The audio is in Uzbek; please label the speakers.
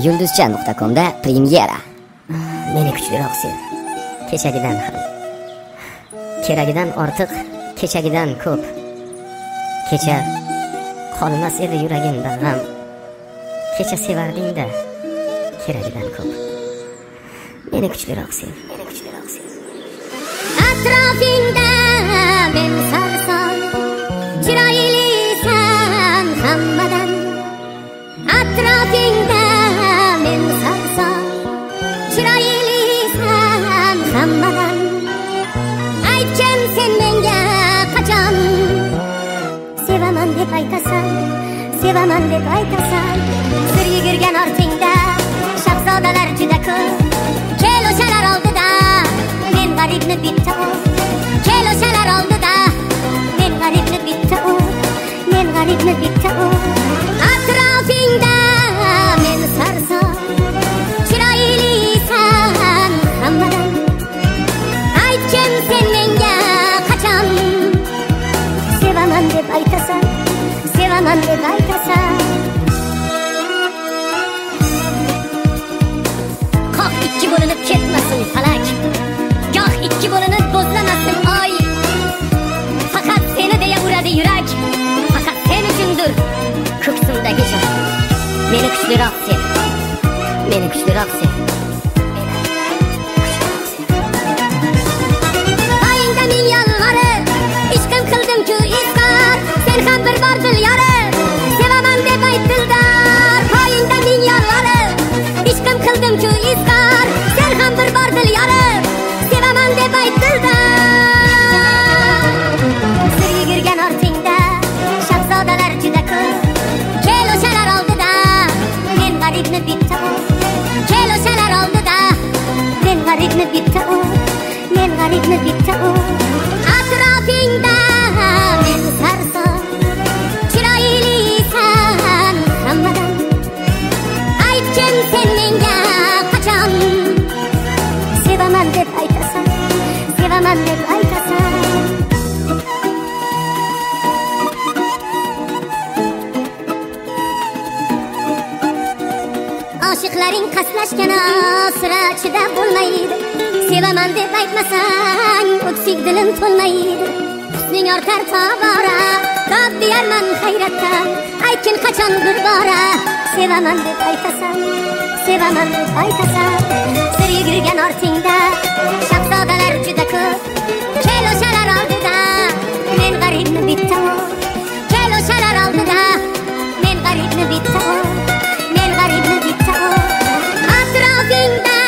Speaker 1: Yulduzcha.com'da premyera. Meni kuchliroq sev. Kechagidan ham. Keragidan ortiq, kechagidan ko'p. Kecha qolmas edi yuragimda g'am. Kecha sevarding-da, keragidan ko'p. Meni kuchliroq sev.
Speaker 2: Atrofingda men sarson, chiroylisan hammadan. Atrofingda men sarson, chiroylisan hammadan. Aytgan sen menga qachon sevaman deb aytasan, sevaman deb aytasan. Sir yugurgan ortingda shahzodalar juda ko'p. Kel o'shalar oldida men g'aribni bitta u. Kel o'shalar oldida men g'aribni bitta u. Men g'aribni bitta u. Atrofingda men sarson, chiroylisan hammadan. Aytgan sen menga qachon sevaman deb aytasan, sevaman deb aytasan. Qoq ikki bo'linib ketmasin falak, goh ikki bo'linib bo'zlamasin oy. Faqat seni deya uradi yurak, faqat sen uchundir ko'ksimdagi joy. Meni kuchliroq sev, meni kuchliroq sev. Oyingda men yolg'onib ishqim qildim-ku izhor, sen ham bir bor dil yorib sevaman deb ayt dildor. Oyingda men yolg'onib ishqim qildim-ku izhor, sen ham bir bor dil yorib sevaman deb ayt dildor. Sir yugurgan ortingda shahzodalar juda ko'p. Kel o'shalar oldida men g'aribni bitta u. Kel o'shalar oldida men g'aribni bitta u. Men g'aribni bitta u. Atrofingda men sarson, chiroylisan hammadan. Aytgan sen menga qachon sevaman deb aytasan, sevaman deb aytasan. Oshiqlaring qaslashgan sira chidab bo'lmaydi. Sevaman deb aytmasang o'ksik dilim to'lmaydi. Husning ortar tobora, dod deyarman hayratdan. Aytgin qachon bir bora sevaman deb aytasan, sevaman deb aytasan. Sir yugurgan ortingda shahzodalar juda ko'p. Kel o'shalar oldida men g'aribni bitta u. Kel o'shalar oldida men g'aribni bitta u. Men g'aribni bitta u. Atrofingda